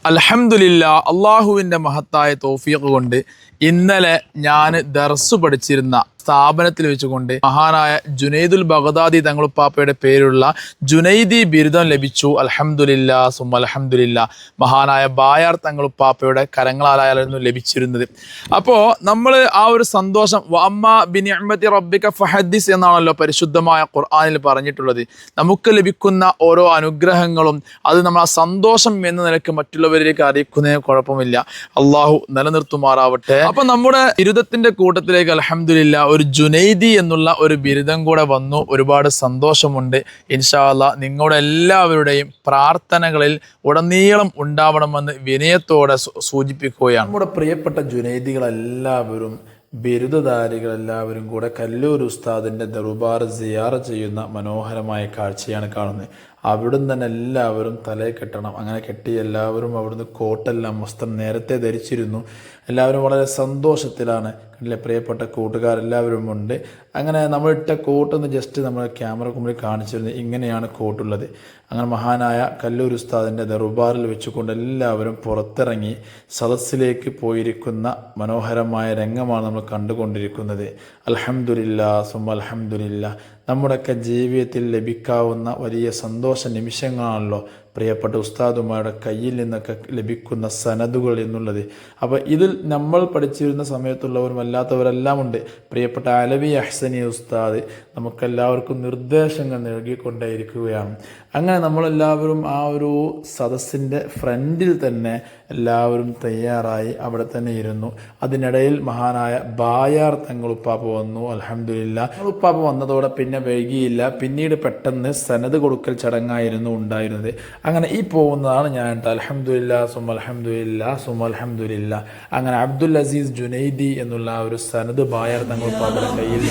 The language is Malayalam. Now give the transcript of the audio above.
അൽഹംദുലില്ലാ, അള്ളാഹുവിൻ്റെ മഹത്തായ തൗഫീഖ് കൊണ്ട് ഇന്നലെ ഞാൻ ദർസ് പഠിച്ചിരുന്ന സ്ഥാപനത്തിൽ വെച്ചുകൊണ്ട് മഹാനായ ജുനൈദുൽ ബഗ്ദാദി തങ്ങളുപ്പാപ്പയുടെ പേരുള്ള ജുനൈദി ബിരുദം ലഭിച്ചു. അൽഹംദുലില്ലാ സുമ്മ അൽഹംദുലില്ലാ. മഹാനായ ബായാർ തങ്ങളുപ്പാപ്പയുടെ കരങ്ങളാലായിരുന്നു ലഭിച്ചിരുന്നത്. അപ്പോൾ നമ്മൾ ആ ഒരു സന്തോഷം വഅമ്മാ ബിനിഅമതി റബ്ബിക ഫഹദ്ദിസ് എന്നാണല്ലോ പരിശുദ്ധമായ ഖുർആനിൽ പറഞ്ഞിട്ടുള്ളത്. നമുക്ക് ലഭിക്കുന്ന ഓരോ അനുഗ്രഹങ്ങളും അത് നമ്മൾ ആ സന്തോഷം എന്ന നിലയ്ക്ക് മറ്റുള്ളവരിലേക്ക് അറിയിക്കുന്നതിന് കുഴപ്പമില്ല. അള്ളാഹു നിലനിർത്തുമാറാവട്ടെ. അപ്പൊ നമ്മുടെ ബിരുദത്തിന്റെ കൂട്ടത്തിലേക്ക് അൽഹംദുലില്ലാ ഒരു ജുനൈദി എന്നുള്ള ഒരു ബിരുദം കൂടെ വന്നു. ഒരുപാട് സന്തോഷമുണ്ട്. ഇൻഷാ അല്ലാഹ് നിങ്ങളുടെ എല്ലാവരുടെയും പ്രാർത്ഥനകളിൽ ഉടനീളം ഉണ്ടാവണമെന്ന് വിനയത്തോടെ സൂചിപ്പിക്കുകയാണ്. നമ്മുടെ പ്രിയപ്പെട്ട ജുനൈദികളെല്ലാവരും ബിരുദധാരികളെല്ലാവരും കൂടെ കല്ലൂർ ഉസ്താദിൻ്റെ ദർബാർ സിയാറ ചെയ്യുന്ന മനോഹരമായ കാഴ്ചയാണ് കാണുന്നത്. അവിടുന്ന് തന്നെ എല്ലാവരും തലയെ കെട്ടണം. അങ്ങനെ കെട്ടി എല്ലാവരും അവിടുന്ന് കോട്ടെല്ലാം വസ്ത്രം നേരത്തെ ധരിച്ചിരുന്നു. എല്ലാവരും വളരെ സന്തോഷത്തിലാണ്. കണ്ടില്ലേ, പ്രിയപ്പെട്ട കൂട്ടുകാരെല്ലാവരും ഉണ്ട്. അങ്ങനെ നമ്മളിട്ട കോട്ടൊന്ന് ജസ്റ്റ് നമ്മൾ ക്യാമറക്ക് മുമ്പിൽ കാണിച്ചിരുന്നു. ഇങ്ങനെയാണ് കോട്ടുള്ളത്. അങ്ങനെ മഹാനായ കല്ലൂർ ഉസ്താദിൻ്റെ ദർബാറിൽ വെച്ചുകൊണ്ട് എല്ലാവരും പുറത്തിറങ്ങി സദസ്സിലേക്ക് പോയിരിക്കുന്ന മനോഹരമായ രംഗമാണ് നമ്മൾ കണ്ടുകൊണ്ടിരിക്കുന്നത്. അൽഹംദുലില്ലാ സുമ്മ അൽഹംദുലില്ലാ. നമ്മുടെയൊക്കെ ജീവിതത്തിൽ ലഭിക്കാവുന്ന വലിയ സന്തോഷ നിമിഷങ്ങളാണല്ലോ പ്രിയപ്പെട്ട ഉസ്താദുമാരുടെ കയ്യിൽ നിന്നൊക്കെ ലഭിക്കുന്ന സനദുകൾ എന്നുള്ളത്. അപ്പോൾ ഇതിൽ നമ്മൾ പഠിച്ചിരുന്ന സമയത്തുള്ളവരും അല്ലാത്തവരെല്ലാം ഉണ്ട്. പ്രിയപ്പെട്ട അലവി അഹ്സനി ഉസ്താദ് നമുക്കെല്ലാവർക്കും നിർദ്ദേശങ്ങൾ നൽകിക്കൊണ്ടേയിരിക്കുകയാണ്. അങ്ങനെ നമ്മളെല്ലാവരും ആ ഒരു സദസ്സിൻ്റെ ഫ്രണ്ടിൽ തന്നെ എല്ലാവരും തയ്യാറായി അവിടെ തന്നെ ഇരുന്നു. അതിനിടയിൽ മഹാനായ ബായാർ തങ്ങളുപ്പാപ്പ വന്നു. അൽഹംദുലില്ലാ. തങ്ങളുപ്പാപ്പ വന്നതോടെ പിന്നെ വൈകിയില്ല. പിന്നീട് പെട്ടെന്ന് സനദ് കൊടുക്കൽ ചടങ്ങായിരുന്നു ഉണ്ടായിരുന്നത്. അങ്ങനെ ഈ പോകുന്നതാണ് ഞാൻ. അൽഹംദുലില്ലാ സുമ്മ അൽഹംദുലില്ലാ സുമ്മ അൽഹംദുലില്ലാ. അങ്ങനെ അബ്ദുൽ അസീസ് ജുനൈദി എന്നുള്ള ആ ഒരു സനദ് ബായാർ തങ്ങളുപ്പാപ്പയുടെ കയ്യിൽ